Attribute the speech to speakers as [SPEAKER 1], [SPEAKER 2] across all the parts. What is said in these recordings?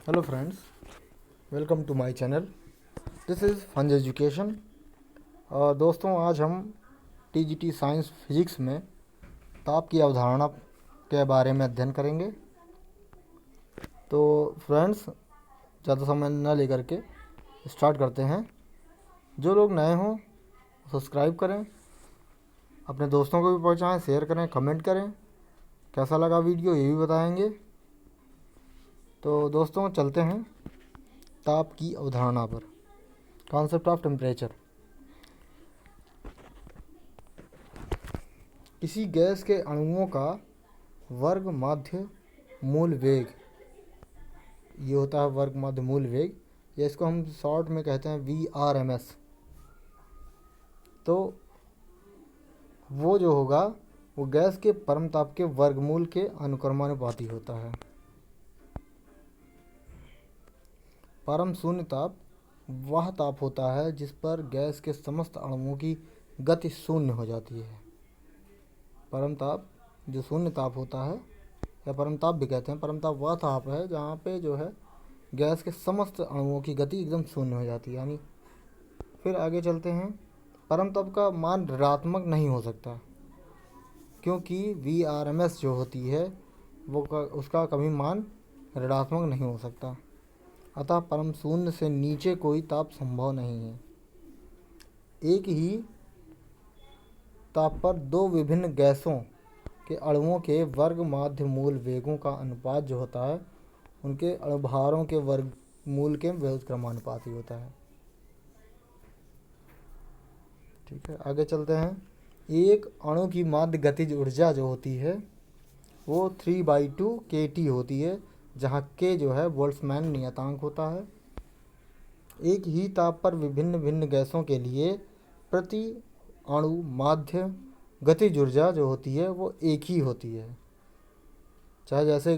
[SPEAKER 1] Hello friends, welcome to my channel. This is Funj education. दोस्तों, आज हम TGT science physics में ताप की अवधारणा के बारे में अध्ययन करेंगे। तो फ्रेंड्स, ज़्यादा समय न लेकर के स्टार्ट करते हैं। जो लोग नए हों सब्सक्राइब करें, अपने दोस्तों को भी पहुंचाएं, शेयर करें, कमेंट करें। कैसा लगा वीडियो ये भी बताएंगे। तो दोस्तों, चलते हैं ताप की अवधारणा पर। Concept of temperature. किसी गैस के अणुओं का वर्ग माध्य मूल वेग, ये होता है वर्ग माध्य मूल वेग, या इसको हम शॉर्ट में कहते हैं VRMS। तो वो जो होगा वो गैस के परम ताप के वर्गमूल के अनुक्रमानुपाती होता है। परम शून्य ताप वह ताप होता है जिस पर गैस के समस्त अणुओं की गति शून्य हो जाती है। परम ताप जो शून्य ताप होता है, या परम ताप भी कहते हैं, परम ताप वह ताप है जहाँ पे जो है गैस के समस्त अणुओं की गति एकदम शून्य हो जाती है। यानी फिर आगे चलते हैं। परम ताप का मान ऋणात्मक नहीं हो सकता, क्योंकि VRMS जो होती है उसका कभी मान ऋणात्मक नहीं हो सकता। अतः परम शून्य से नीचे कोई ताप संभव नहीं है। एक ही ताप पर दो विभिन्न गैसों के अणुओं के वर्ग माध्य मूल वेगों का अनुपात जो होता है उनके अणुभारों के वर्गमूल के व्युत्क्रमानुपाती होता है। ठीक है, आगे चलते हैं। एक अणु की माध्य गतिज ऊर्जा जो होती है वो 3/2 kT होती है, जहाँ k जो है बोल्ट्जमैन नियतांक होता है। एक ही ताप पर विभिन्न भिन्न गैसों के लिए प्रति अणु माध्य गतिज ऊर्जा जो होती है वो एक ही होती है। चाहे जैसे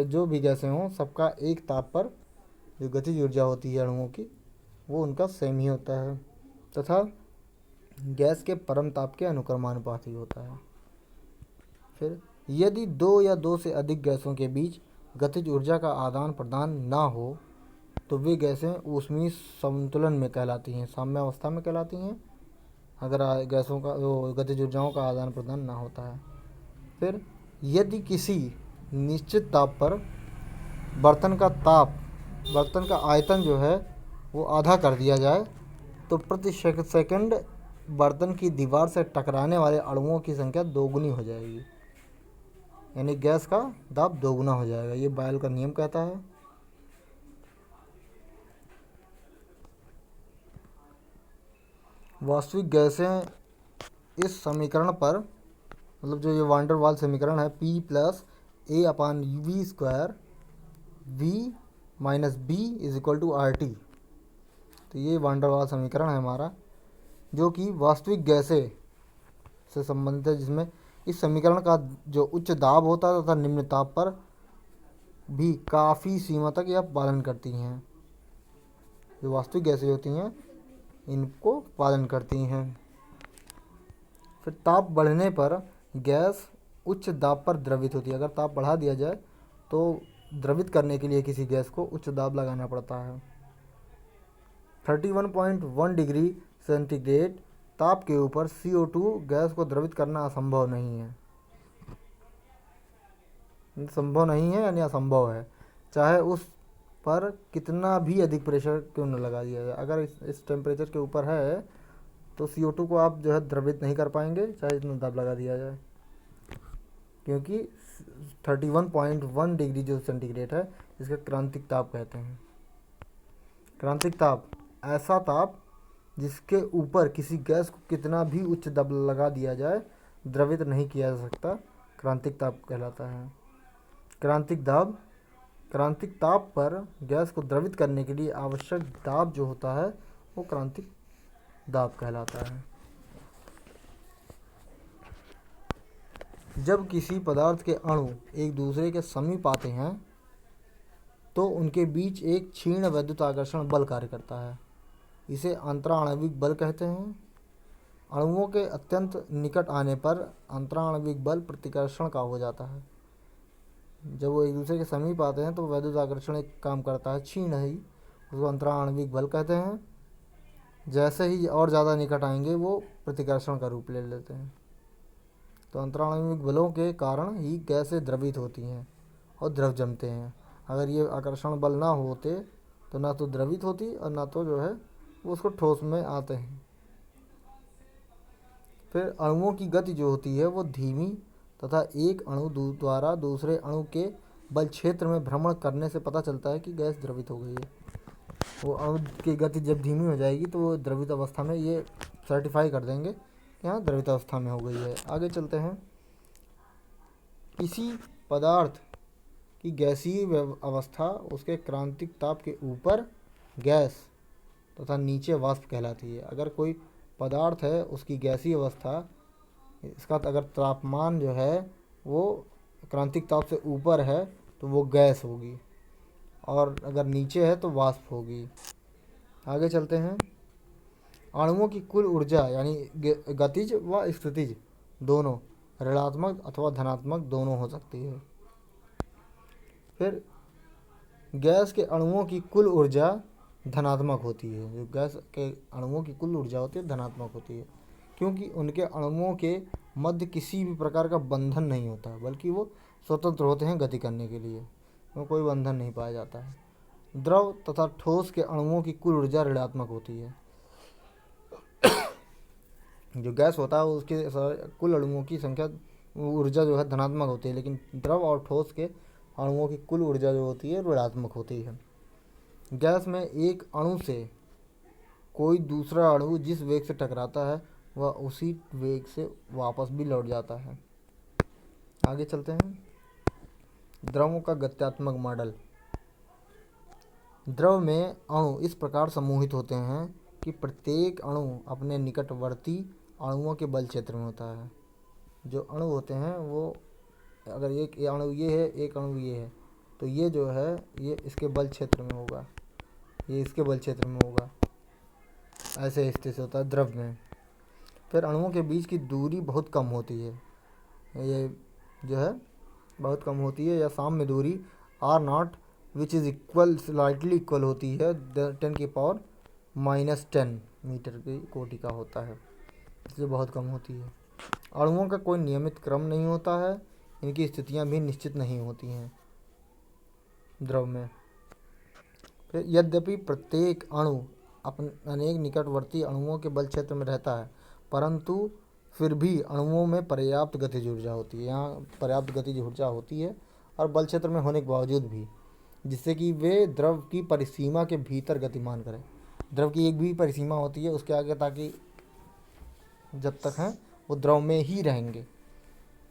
[SPEAKER 1] जो भी गैसें हों, सबका एक ताप पर जो गतिज ऊर्जा होती है अणुओं की वो उनका सेम ही होता है, तथा गैस के परम ताप के अनुक्रमानुपाती होता है। फिर यदि दो या दो से अधिक गैसों के बीच गतिज ऊर्जा का आदान प्रदान ना हो तो वे गैसें ऊष्मीय संतुलन में कहलाती हैं, साम्यावस्था में कहलाती हैं, अगर गैसों का गतिज ऊर्जाओं का आदान प्रदान ना होता है। फिर यदि किसी निश्चित ताप पर बर्तन का आयतन जो है वो आधा कर दिया जाए तो प्रति सेकंड बर्तन की दीवार से टकराने वाले अणुओं की संख्या दोगुनी हो जाएगी। यानी गैस का दाब दोगुना हो जाएगा, ये बॉयल का नियम कहता है। वास्तविक गैसें इस समीकरण पर, मतलब जो ये वान डेर वाल्स समीकरण है, P + A/V² V - B = RT। तो ये वान डेर वाल्स समीकरण है हमारा, जो कि वास्तविक गैसें से संबंधित है, जिसमें इस समीकरण का जो उच्च दाब होता है तथा निम्न ताप पर भी काफ़ी सीमा तक यह पालन करती हैं। जो वास्तविक गैसें होती हैं इनको पालन करती हैं। फिर ताप बढ़ने पर गैस उच्च दाब पर द्रवित होती है। अगर ताप बढ़ा दिया जाए तो द्रवित करने के लिए किसी गैस को उच्च दाब लगाना पड़ता है। 31.1 डिग्री सेंटीग्रेड ताप के ऊपर CO2 गैस को द्रवित करना असंभव नहीं है। संभव नहीं है यानी असंभव है, चाहे उस पर कितना भी अधिक प्रेशर क्यों न लगा दिया जाए। अगर इस टेम्परेचर के ऊपर है तो CO2 को आप जो है द्रवित नहीं कर पाएंगे, चाहे इतना दाब लगा दिया जाए, क्योंकि 31.1 डिग्री जो सेंटीग्रेड है इसका क्रांतिक ताप कहते हैं। क्रांतिक ताप ऐसा ताप जिसके ऊपर किसी गैस को कितना भी उच्च दाब लगा दिया जाए द्रवित नहीं किया जा सकता, क्रांतिक ताप कहलाता है। क्रांतिक ताप पर गैस को द्रवित करने के लिए आवश्यक दाब जो होता है वो क्रांतिक दाब कहलाता है। जब किसी पदार्थ के अणु एक दूसरे के समीप आते हैं तो उनके बीच एक क्षीण वैद्युताकर्षण बल कार्य करता है। इसे अंतराणविक बल कहते हैं। अणुओं के अत्यंत निकट आने पर अंतराणविक बल प्रतिकर्षण का हो जाता है। जब वो एक दूसरे के समीप आते हैं तो वैद्युत आकर्षण एक काम करता है, क्षीण ही, उसको अंतराणविक बल कहते हैं। जैसे ही और ज़्यादा निकट आएंगे वो प्रतिकर्षण का रूप ले लेते हैं। तो अंतराणविक बलों के कारण ही गैसें द्रवित होती हैं और द्रव जमते हैं। अगर ये आकर्षण बल ना होते तो ना तो द्रवित होती और ना तो जो है वो उसको ठोस में आते हैं। फिर अणुओं की गति जो होती है वो धीमी तथा एक अणु द्वारा दूसरे अणु के बल क्षेत्र में भ्रमण करने से पता चलता है कि गैस द्रवित हो गई है। वो अणु की गति जब धीमी हो जाएगी तो वो द्रवित अवस्था में, ये सर्टिफाई कर देंगे कि हाँ द्रवित अवस्था में हो गई है। आगे चलते हैं। किसी पदार्थ की गैसीय अवस्था उसके क्रांतिक ताप के ऊपर गैस तथा नीचे वाष्प कहलाती है। अगर कोई पदार्थ है उसकी गैसीय अवस्था, इसका अगर तापमान जो है वो क्रांतिक ताप से ऊपर है तो वो गैस होगी, और अगर नीचे है तो वाष्प होगी। आगे चलते हैं। अणुओं की कुल ऊर्जा यानी गतिज व स्थितिज दोनों, ऋणात्मक अथवा धनात्मक दोनों हो सकती है। फिर गैस के अणुओं की कुल ऊर्जा धनात्मक होती है। जो गैस के अणुओं की कुल ऊर्जा होती है धनात्मक होती है, क्योंकि उनके अणुओं के मध्य किसी भी प्रकार का बंधन नहीं होता, बल्कि वो स्वतंत्र होते हैं गति करने के लिए, तो कोई बंधन नहीं पाया जाता है। द्रव तथा ठोस के अणुओं की कुल ऊर्जा ऋणात्मक होती है। जो गैस होता है उसके कुल अणुओं की संख्या ऊर्जा जो है धनात्मक होती है, लेकिन द्रव और ठोस के अणुओं की कुल ऊर्जा जो होती है ऋणात्मक होती है। गैस में एक अणु से कोई दूसरा अणु जिस वेग से टकराता है वह उसी वेग से वापस भी लौट जाता है। आगे चलते हैं। द्रवों का गत्यात्मक मॉडल। द्रव में अणु इस प्रकार समूहित होते हैं कि प्रत्येक अणु अपने निकटवर्ती अणुओं के बल क्षेत्र में होता है। जो अणु होते हैं वो, अगर एक अणु ये है, एक अणु ये है, तो ये जो है ये इसके बल क्षेत्र में होगा, ये इसके बल क्षेत्र में होगा। ऐसे स्थिति से होता है द्रव में। फिर अणुओं के बीच की दूरी बहुत कम होती है, ये जो है बहुत कम होती है, या साम्य दूरी r0 which is equal, slightly equal होती है 10⁻⁻10 मीटर की कोटि का होता है, इसलिए बहुत कम होती है। अणुओं का कोई नियमित क्रम नहीं होता है, इनकी स्थितियां भी निश्चित नहीं होती हैं द्रव में। फिर यद्यपि प्रत्येक अणु अपने अनेक निकटवर्ती अणुओं के बल क्षेत्र में रहता है, परंतु फिर भी अणुओं में पर्याप्त गतिज ऊर्जा होती है। यहाँ पर्याप्त गतिज ऊर्जा होती है और बल क्षेत्र में होने के बावजूद भी, जिससे कि वे द्रव की परिसीमा के भीतर गतिमान करें। द्रव की एक भी परिसीमा होती है उसके आगे, ताकि जब तक हैं वो द्रव में ही रहेंगे,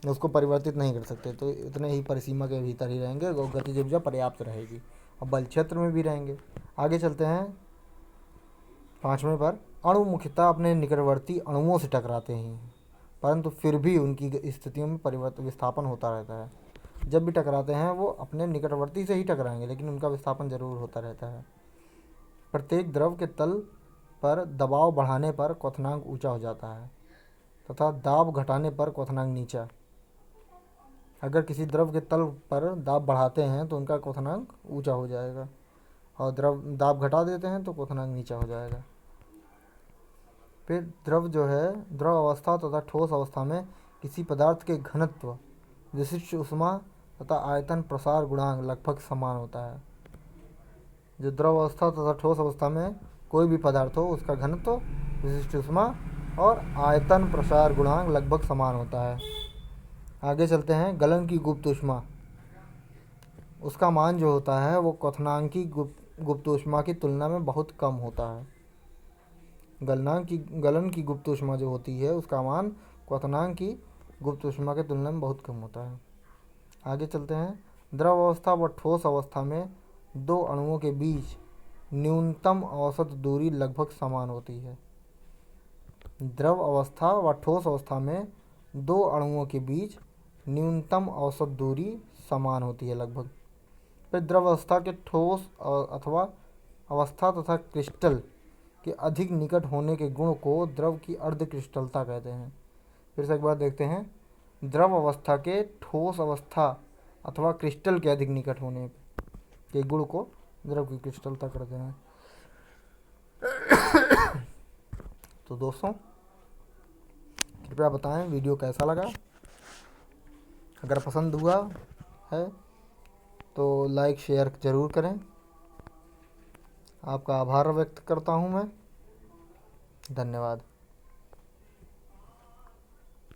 [SPEAKER 1] उसको परिवर्तित नहीं कर सकते, तो इतने ही परिसीमा के भीतर ही रहेंगे और गतिज ऊर्जा पर्याप्त रहेगी और बल क्षेत्र में भी रहेंगे। आगे चलते हैं 5वें पर। अणु मुख्यतः अपने निकटवर्ती अणुओं से टकराते हैं, परंतु फिर भी उनकी स्थितियों में परिवर्तन विस्थापन होता रहता है। जब भी टकराते हैं वो अपने निकटवर्ती से ही टकराएंगे, लेकिन उनका विस्थापन जरूर होता रहता है। प्रत्येक द्रव के तल पर दबाव बढ़ाने पर क्वथनांक ऊंचा हो जाता है तथा दाब घटाने पर क्वथनांक नीचा। अगर किसी द्रव के तल पर दाब बढ़ाते हैं तो उनका क्वथनांक ऊंचा हो जाएगा, और दाब घटा देते हैं तो क्वथनांक नीचा हो जाएगा। फिर द्रव जो है, द्रव अवस्था तथा ठोस अवस्था में किसी पदार्थ के घनत्व, विशिष्ट ऊष्मा तथा आयतन प्रसार गुणांक लगभग समान होता है। जो द्रव अवस्था तथा ठोस अवस्था में कोई भी पदार्थ हो उसका घनत्व, विशिष्ट ऊष्मा और आयतन प्रसार गुणांक लगभग समान होता है। आगे चलते हैं। गलन की गुप्त ऊष्मा, उसका मान जो होता है वो क्वथनांक की गुप्त ऊष्मा की तुलना में बहुत कम होता है। गलन की गुप्त ऊष्मा जो होती है उसका मान क्वथनांक की गुप्त ऊष्मा की तुलना में बहुत कम होता है। आगे चलते हैं। द्रव अवस्था व ठोस अवस्था में दो अणुओं के बीच न्यूनतम औसत दूरी लगभग समान होती है। द्रव अवस्था व ठोस अवस्था में दो अणुओं के बीच न्यूनतम औसत दूरी समान होती है लगभग। फिर द्रव अवस्था के ठोस अथवा अवस्था तथा क्रिस्टल के अधिक निकट होने के गुण को द्रव की अर्ध क्रिस्टलता कहते हैं। फिर से एक बार देखते हैं। द्रव अवस्था के ठोस अवस्था अथवा क्रिस्टल के अधिक निकट होने पे ये गुण को द्रव की क्रिस्टलता करते हैं। तो दोस्तों कृपया बताएं वीडियो कैसा लगा। अगर पसंद हुआ है तो लाइक शेयर ज़रूर करें। आपका आभार व्यक्त करता हूं मैं। धन्यवाद।